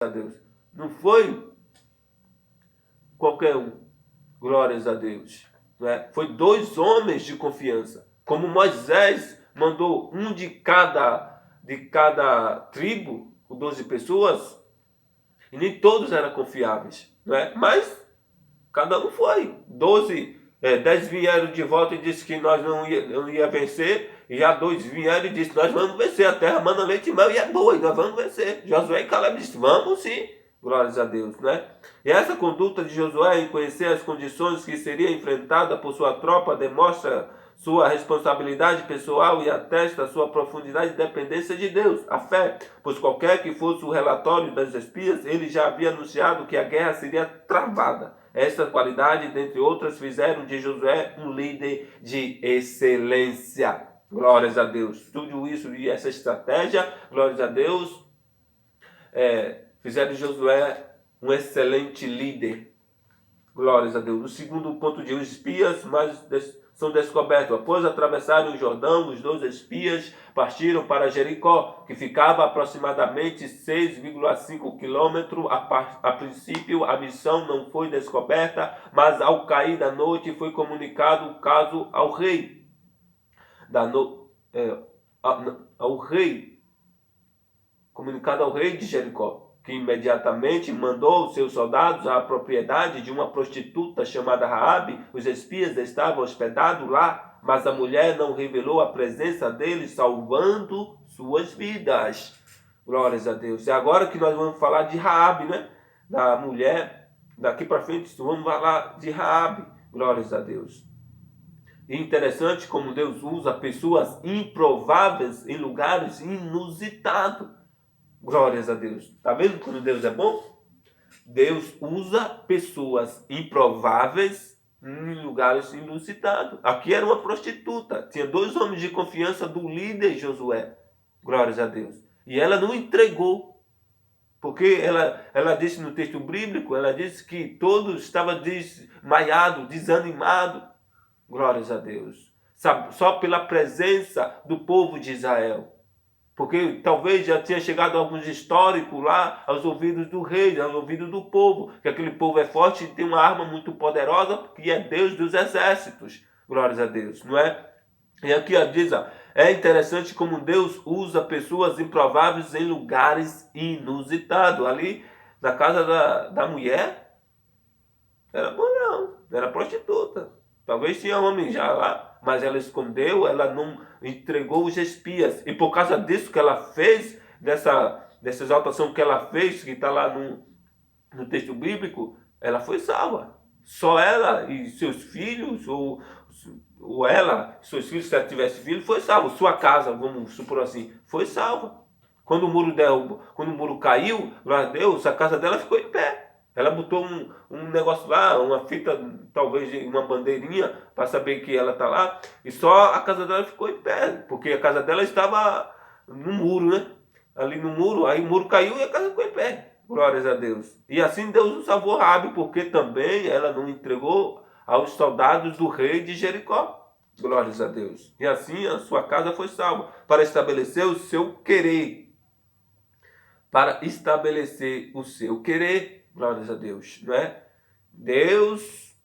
a Deus. Não foi qualquer um. Glórias a Deus. Não é? Foi 2 homens de confiança. Como Moisés mandou um de cada tribo, com 12 pessoas, e nem todos eram confiáveis. Não é? Mas cada um foi. 10 vieram de volta e disse que nós não ia vencer. E já 2 vieram e disse, nós vamos vencer. A terra manda leite e mel e é boa, e nós vamos vencer. Josué e Caleb disseram, vamos sim. Glórias a Deus, né? E essa conduta de Josué em conhecer as condições que seria enfrentada por sua tropa demonstra sua responsabilidade pessoal e atesta sua profundidade de dependência de Deus, a fé, pois qualquer que fosse o relatório das espias, ele já havia anunciado que a guerra seria travada. Esta qualidade, dentre outras, fizeram de Josué um líder de excelência. Glórias a Deus. Tudo isso e essa estratégia, glórias a Deus, fizeram de Josué um excelente líder. Glórias a Deus. O segundo ponto de os espias são descobertos. Após atravessarem o Jordão, os 2 espias partiram para Jericó, que ficava aproximadamente 6,5 quilômetros. A princípio, a missão não foi descoberta, mas ao cair da noite foi comunicado o caso ao rei. Comunicado ao rei de Jericó, que imediatamente mandou seus soldados à propriedade de uma prostituta chamada Raabe. Os espias estavam hospedados lá, mas a mulher não revelou a presença deles, salvando suas vidas. Glórias a Deus. E agora que nós vamos falar de Raabe, né? Da mulher, daqui para frente vamos falar de Raabe. Glórias a Deus. E interessante como Deus usa pessoas improváveis em lugares inusitados. Glórias a Deus. Está vendo como Deus é bom? Deus usa pessoas improváveis em lugares inusitados. Aqui era uma prostituta. Tinha 2 homens de confiança do líder Josué. Glórias a Deus. E ela não entregou. Porque ela disse no texto bíblico, ela disse que todos estavam desmaiados, desanimados. Glórias a Deus. Sabe, só pela presença do povo de Israel. Porque talvez já tinha chegado alguns históricos lá aos ouvidos do rei, aos ouvidos do povo, que aquele povo é forte e tem uma arma muito poderosa, que é Deus dos exércitos. Glórias a Deus, não é? E aqui diz, é interessante como Deus usa pessoas improváveis em lugares inusitados. Ali, na casa da mulher, era bom não, era prostituta. Talvez tinha homem já lá, mas ela escondeu, ela não entregou os espias. E por causa disso que ela fez, dessa exaltação que ela fez, que está lá no texto bíblico, ela foi salva. Só ela e seus filhos, ou ela, seus filhos, se ela tivesse filho, foi salva. Sua casa, vamos supor assim, foi salva. Quando o muro caiu, glória a Deus, a casa dela ficou em pé. Ela botou um negócio lá, uma fita, talvez uma bandeirinha, para saber que ela está lá. E só a casa dela ficou em pé, porque a casa dela estava no muro, né? Ali no muro, aí o muro caiu e a casa ficou em pé. Glórias a Deus. E assim Deus o salvou Raabe, porque também ela não entregou aos soldados do rei de Jericó. Glórias a Deus. E assim a sua casa foi salva, para estabelecer o seu querer. Para estabelecer o seu querer. Glórias a Deus, não é? Deus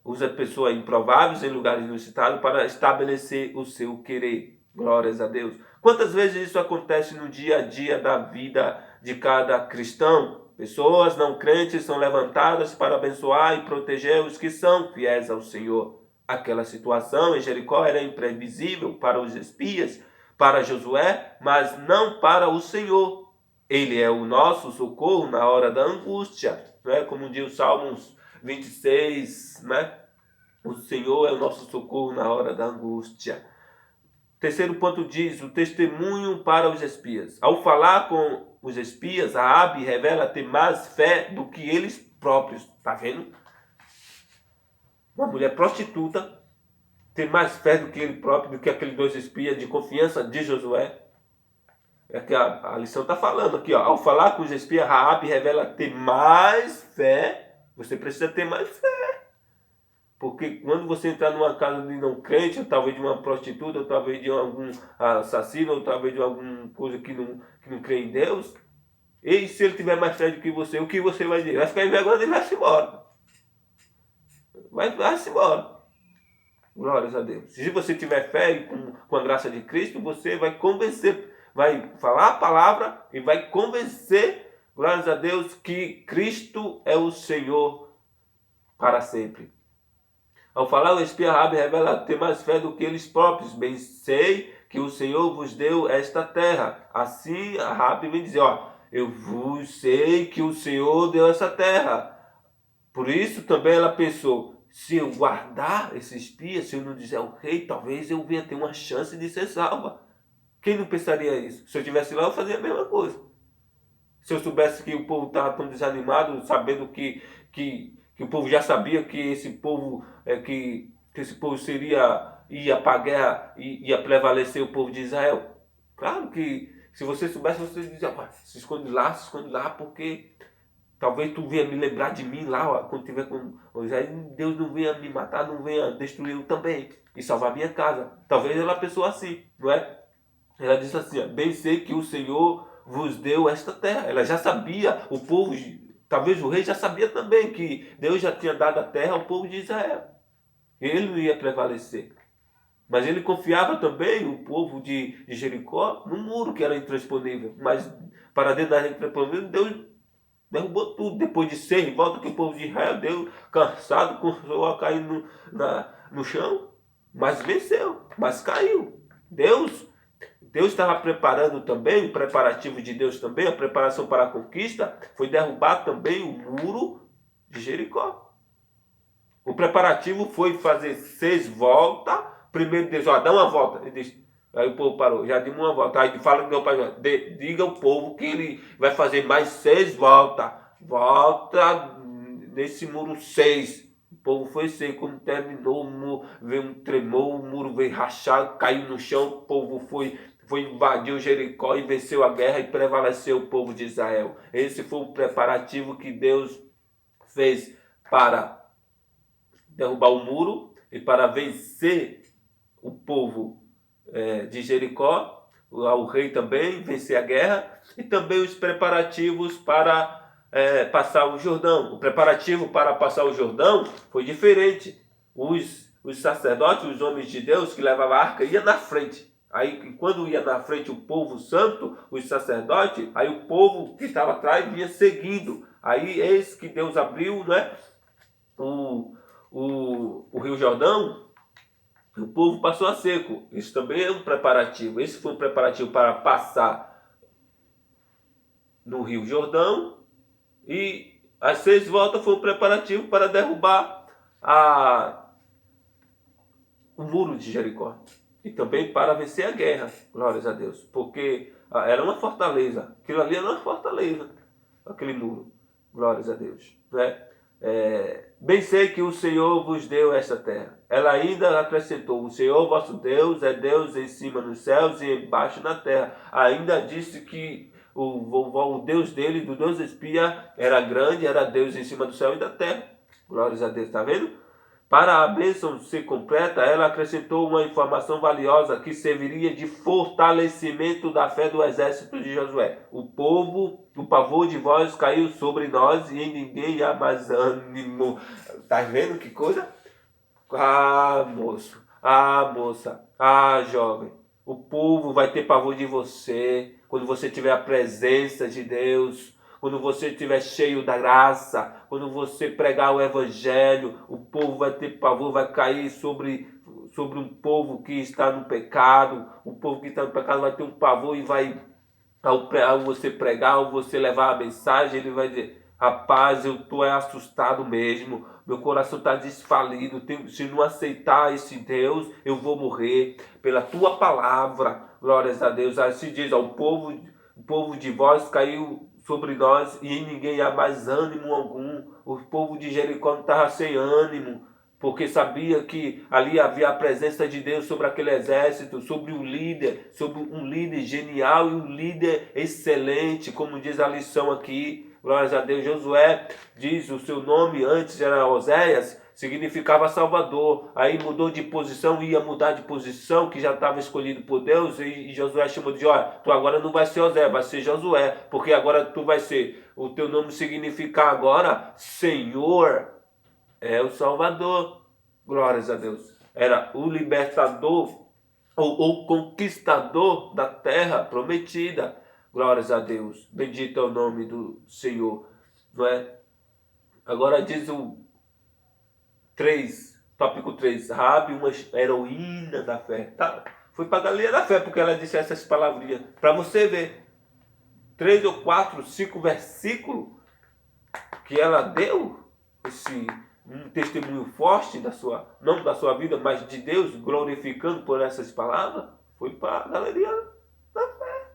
usa pessoas improváveis em lugares inusitados para estabelecer o seu querer. Glórias a Deus. Quantas vezes isso acontece no dia a dia da vida de cada cristão? Pessoas não crentes são levantadas para abençoar e proteger os que são fiéis ao Senhor. Aquela situação em Jericó era imprevisível para os espias, para Josué, mas não para o Senhor. Ele é o nosso socorro na hora da angústia, né? Como diz o Salmos 26, né? O Senhor é o nosso socorro na hora da angústia. Terceiro ponto diz, o testemunho para os espias. Ao falar com os espias, Raabe revela ter mais fé do que eles próprios. Tá vendo? Uma mulher prostituta tem mais fé do que ele próprio, do que aqueles 2 espias de confiança de Josué. É que a lição está falando aqui, ó. Ao falar com os espias, Raabe revela ter mais fé. Você precisa ter mais fé. Porque quando você entrar numa casa de não crente, ou talvez de uma prostituta, ou talvez de algum assassino, ou talvez de alguma coisa que não crê em Deus, E se ele tiver mais fé do que você, o que você vai dizer? Vai ficar envergonhado e vai-se embora. Vai-se embora. Glórias a Deus. Se você tiver fé e com a graça de Cristo, você vai convencer, vai falar a palavra e vai convencer, glórias a Deus, que Cristo é o Senhor para sempre. Ao falar, o espia Raabe revela ter mais fé do que eles próprios. Bem sei que o Senhor vos deu esta terra. Assim, Raabe vem dizer, eu vos sei que o Senhor deu essa terra. Por isso também ela pensou, se eu guardar esse espia, se eu não dizer ao rei, talvez eu venha ter uma chance de ser salva. Quem não pensaria isso? Se eu estivesse lá, eu fazia a mesma coisa. Se eu soubesse que o povo estava tão desanimado, sabendo que o povo já sabia que esse povo, que esse povo ia para a guerra e ia prevalecer o povo de Israel. Claro que se você soubesse, você dizia, se esconde lá, porque talvez tu venha me lembrar de mim lá, quando tiver com Israel, Deus não venha me matar, não venha destruir eu também e salvar minha casa. Talvez ela pensou assim, não é? Ela disse assim, bem sei que o Senhor vos deu esta terra. Ela já sabia, o povo, talvez o rei já sabia também que Deus já tinha dado a terra ao povo de Israel. Ele não ia prevalecer. Mas ele confiava também, o povo de Jericó, no muro que era intransponível. Mas para dentro da intransponível, Deus derrubou tudo. Depois de 6 revoltas que o povo de Israel deu, cansado, começou a cair no chão. Mas venceu, mas caiu. Deus estava preparando também, o preparativo de Deus também, a preparação para a conquista, foi derrubar também o muro de Jericó. O preparativo foi fazer 6 voltas. Primeiro Deus, dá uma volta. Ele disse, aí o povo parou, já deu uma volta. Aí fala com meu pai, diga ao povo que ele vai fazer mais 6 voltas. Volta nesse muro 6. O povo foi 6. Quando terminou, veio um tremor, o muro veio rachado, caiu no chão, o povo foi invadir Jericó e venceu a guerra e prevaleceu o povo de Israel. Esse foi o preparativo que Deus fez para derrubar o muro e para vencer o povo de Jericó, o rei também vencer a guerra, e também os preparativos para passar o Jordão. O preparativo para passar o Jordão foi diferente. Os sacerdotes, os homens de Deus que levavam a arca, iam na frente. Aí, quando ia na frente o povo santo, os sacerdotes, aí o povo que estava atrás vinha seguindo. Aí, eis que Deus abriu, né, o Rio Jordão, o povo passou a seco. Isso também é um preparativo. Esse foi um preparativo para passar no Rio Jordão. E as 6 voltas foi um preparativo para derrubar o muro de Jericó. E também para vencer a guerra, glórias a Deus. Porque era uma fortaleza. Aquilo ali era uma fortaleza, aquele muro. Glórias a Deus. Né? Bem sei que o Senhor vos deu esta terra. Ela ainda acrescentou, o Senhor vosso Deus é Deus em cima nos céus e embaixo na terra. Ainda disse que o Deus dele, do Deus espia, era grande, era Deus em cima do céu e da terra. Glórias a Deus, está vendo? Para a bênção ser completa, ela acrescentou uma informação valiosa que serviria de fortalecimento da fé do exército de Josué. O pavor de vós caiu sobre nós e em ninguém há mais ânimo. Tá vendo que coisa? Moço, moça, jovem. O povo vai ter pavor de você quando você tiver a presença de Deus. Quando você estiver cheio da graça, quando você pregar o evangelho, o povo vai ter pavor, vai cair sobre um povo que está no pecado. O povo que está no pecado vai ter um pavor e vai, ao você pregar, ao você levar a mensagem, ele vai dizer, rapaz, eu estou assustado mesmo, meu coração está desfalido, se não aceitar esse Deus, eu vou morrer. Pela tua palavra, glórias a Deus. Assim diz, o povo de vós caiu sobre nós e em ninguém há mais ânimo algum. O povo de Jericó não estava sem ânimo, porque sabia que ali havia a presença de Deus sobre aquele exército, sobre um líder genial e um líder excelente, como diz a lição aqui. Glórias a Deus. Josué diz, o seu nome antes era Oséias, significava Salvador. Aí mudou de posição, ia mudar de posição, que já estava escolhido por Deus, e Josué chamou de, olha, tu agora não vai ser José, vai ser Josué, porque agora tu vai ser, o teu nome significa agora Senhor é o Salvador. Glórias a Deus. Era o libertador, ou conquistador da terra prometida. Glórias a Deus. Bendito é o nome do Senhor. Não é? Agora diz o 3, tópico 3. Raabe, uma heroína da fé. Tá? Foi para a galeria da fé, porque ela disse essas palavrinhas. Para você ver. 3 ou 4, 5 versículos que ela deu. Um testemunho forte da sua, não da sua vida, mas de Deus, glorificando por essas palavras. Foi para a galeria da fé.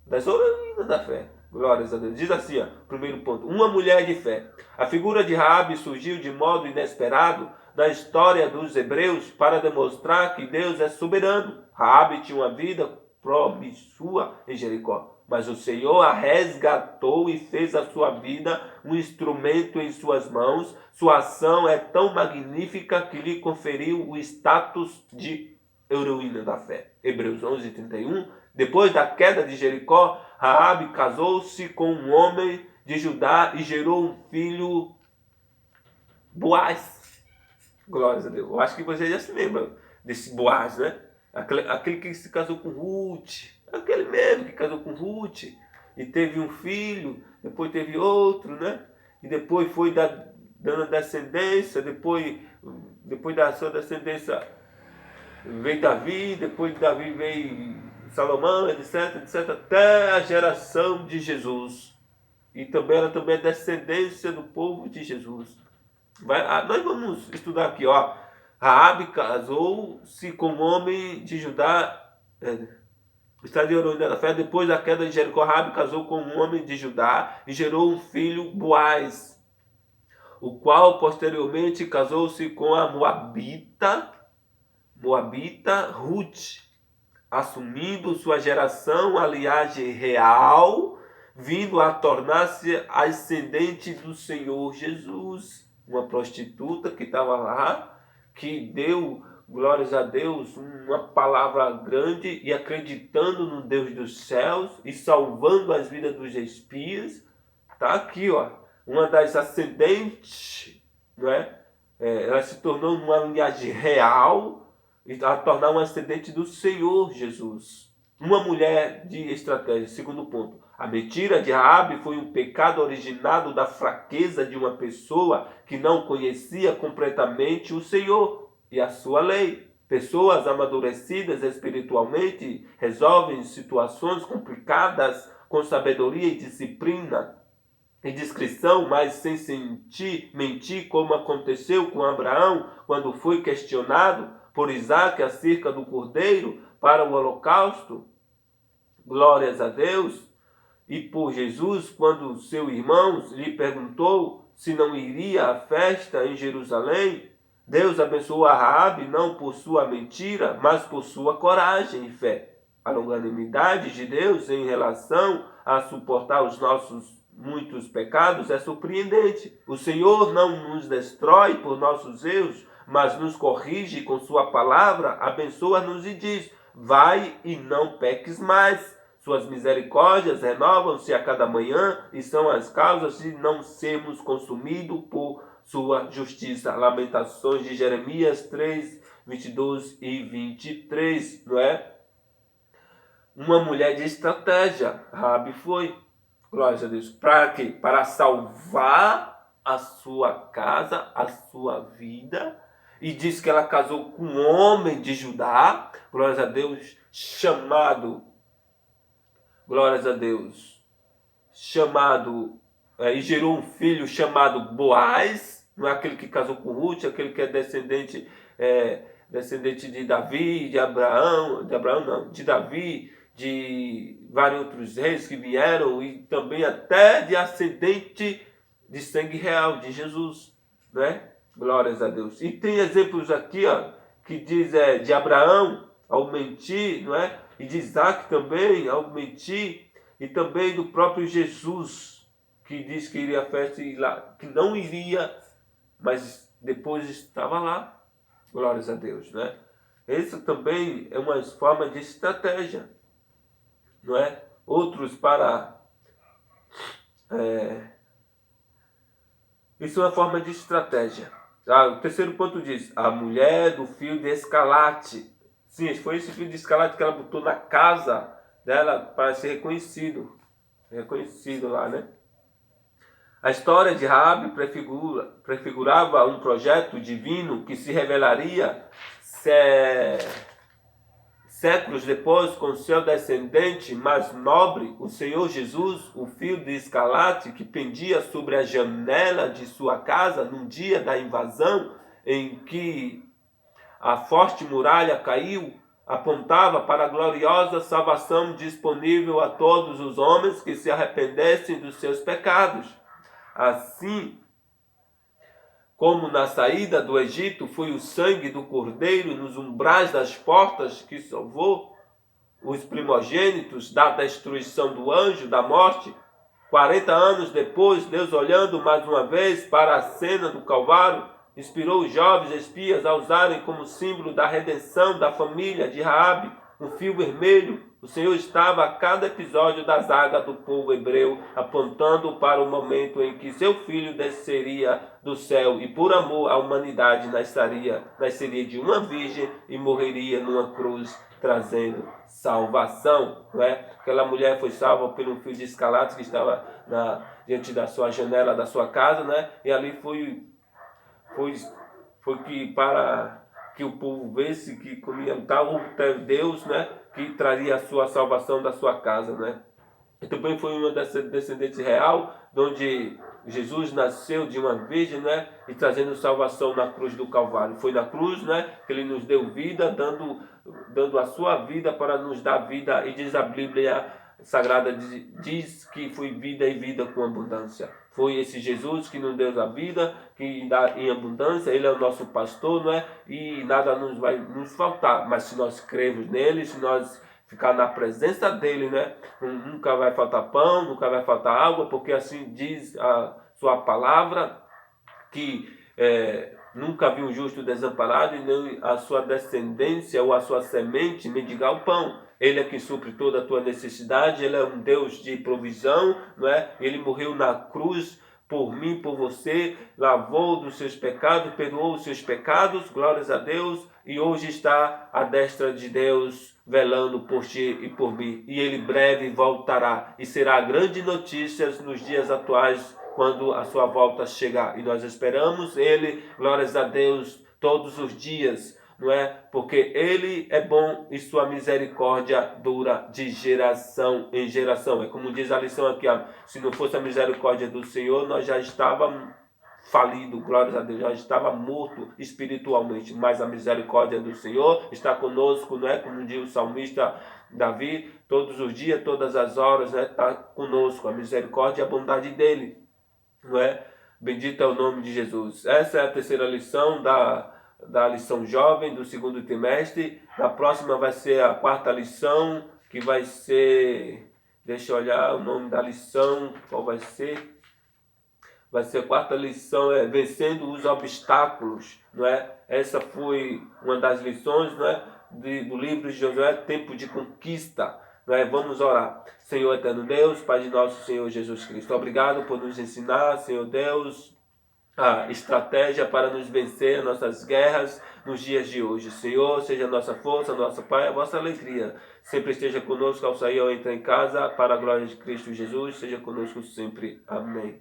Das heroínas da fé. Glórias a Deus. Diz assim, ó, primeiro ponto. Uma mulher de fé. A figura de Raabe surgiu de modo inesperado na história dos hebreus para demonstrar que Deus é soberano. Raabe tinha uma vida promissua em Jericó, mas o Senhor a resgatou e fez a sua vida um instrumento em suas mãos. Sua ação é tão magnífica que lhe conferiu o status de heroína da fé. Hebreus 11:31. Depois da queda de Jericó, Raabe casou-se com um homem de Judá e gerou um filho, Boaz. Glórias a Deus. Eu acho que você já se lembra desse Boaz, né? Aquele que se casou com Ruth. Aquele mesmo que casou com Ruth. E teve um filho, depois teve outro, né? E depois foi dando descendência, depois da sua descendência veio Davi, depois de Davi veio Salomão, etc, etc, até a geração de Jesus. E também ela também é descendência do povo de Jesus. Nós vamos estudar aqui, ó. Raabe casou-se com um homem de Judá. Está de heroína da fé. Depois da queda de Jericó, Raabe casou com um homem de Judá e gerou um filho, Boaz, o qual posteriormente casou-se com a Moabita Ruth, assumindo sua geração a linhagem real, vindo a tornar-se ascendente do Senhor Jesus. Uma prostituta que estava lá, que deu, glórias a Deus, uma palavra grande e acreditando no Deus dos céus e salvando as vidas dos espias. Está aqui, ó, uma das ascendentes, não é? Ela se tornou uma linhagem real, a tornar um ascendente do Senhor Jesus. Uma mulher de estratégia. Segundo ponto. A mentira de Raabe foi um pecado originado da fraqueza de uma pessoa que não conhecia completamente o Senhor e a sua lei. Pessoas amadurecidas espiritualmente resolvem situações complicadas com sabedoria e disciplina e discrição, mas sem mentir, como aconteceu com Abraão quando foi questionado por Isaac acerca do cordeiro para o holocausto. Glórias a Deus. E por Jesus, quando seu irmão lhe perguntou se não iria à festa em Jerusalém, Deus abençoou a Raabe não por sua mentira, mas por sua coragem e fé. A longanimidade de Deus em relação a suportar os nossos muitos pecados é surpreendente. O Senhor não nos destrói por nossos erros, mas nos corrige com sua palavra, abençoa-nos e diz: vai e não peques mais. Suas misericórdias renovam-se a cada manhã e são as causas de não sermos consumidos por sua justiça. Lamentações de Jeremias 3, 22 e 23, não é? Uma mulher de estratégia, Raabe foi. Glória a Deus. Para quê? Para salvar a sua casa, a sua vida. E diz que ela casou com um homem de Judá, glórias a Deus, glórias a Deus, e gerou um filho chamado Boaz, não é aquele que casou com Ruth, aquele que é descendente de Davi, de Davi, de vários outros reis que vieram, e também até de ascendente de sangue real, de Jesus, né? Glórias a Deus. E tem exemplos aqui, ó, que diz de Abraão ao mentir, não é? E de Isaac também ao mentir, e também do próprio Jesus, que diz que iria à festa e lá, que não iria, mas depois estava lá. Glórias a Deus, né? Isso também é uma forma de estratégia, não é? Outros para... isso é uma forma de estratégia. O terceiro ponto diz, a mulher do fio de escarlate. Sim, foi esse fio de escarlate que ela botou na casa dela para ser reconhecido lá, né? A história de Raabe prefigurava um projeto divino que se revelaria séculos depois com seu descendente mais nobre, o Senhor Jesus, o fio de escarlate que pendia sobre a janela de sua casa num dia da invasão em que a forte muralha caiu, apontava para a gloriosa salvação disponível a todos os homens que se arrependessem dos seus pecados. Assim como na saída do Egito foi o sangue do cordeiro nos umbrais das portas que salvou os primogênitos da destruição do anjo da morte, 40 anos depois, Deus, olhando mais uma vez para a cena do Calvário, inspirou os jovens espias a usarem como símbolo da redenção da família de Raabe um fio vermelho. O Senhor estava a cada episódio da zaga do povo hebreu, apontando para o momento em que seu filho desceria do céu e por amor à humanidade nasceria de uma virgem e morreria numa cruz, trazendo salvação. Não é? Aquela mulher foi salva por um fio de escarlate que estava diante da sua janela da sua casa, né? E ali foi que para que o povo visse que comia tal Deus, né, que traria a sua salvação da sua casa, né? E também foi uma descendente real, onde Jesus nasceu de uma virgem, né, e trazendo salvação na cruz do Calvário. Foi na cruz, né, que ele nos deu vida, dando a sua vida para nos dar vida, e diz a Bíblia Sagrada, diz que foi vida e vida com abundância. Foi esse Jesus que nos deu a vida, que dá em abundância. Ele é o nosso pastor, não é? E nada nos vai nos faltar. Mas se nós cremos nele, se nós ficar na presença dele, né? Nunca vai faltar pão, nunca vai faltar água, porque assim diz a sua palavra, que nunca vi um justo desamparado e nem a sua descendência ou a sua semente mendigar o pão. Ele é que supre toda a tua necessidade, ele é um Deus de provisão, não é? Ele morreu na cruz por mim, por você, lavou dos seus pecados, perdoou os seus pecados, glórias a Deus, e hoje está à destra de Deus, velando por ti e por mim. E ele breve voltará, e será grande notícia nos dias atuais, quando a sua volta chegar. E nós esperamos ele, glórias a Deus, todos os dias, não é? Porque ele é bom e sua misericórdia dura de geração em geração. É como diz a lição aqui, ó, se não fosse a misericórdia do Senhor, nós já estávamos falido, glórias a Deus, já estava morto espiritualmente, mas a misericórdia do Senhor está conosco, não é? Como diz o salmista Davi, todos os dias, todas as horas, né? Está conosco, a misericórdia e a bondade dele, não é? Bendito é o nome de Jesus. Essa é a terceira lição da lição jovem do segundo trimestre. Na próxima vai ser a quarta lição, que vai ser, deixa eu olhar o nome da lição, qual vai ser? Vai ser a quarta lição, vencendo os obstáculos, não é? Essa foi uma das lições, não é? Do livro de Josué, tempo de conquista, não é? Vamos orar. Senhor eterno Deus, Pai de nosso Senhor Jesus Cristo, obrigado por nos ensinar, Senhor Deus, a estratégia para nos vencer nossas guerras nos dias de hoje. Senhor, seja a nossa força, a nossa paz, a vossa alegria. Sempre esteja conosco ao sair ou entrar em casa, para a glória de Cristo Jesus, seja conosco sempre. Amém.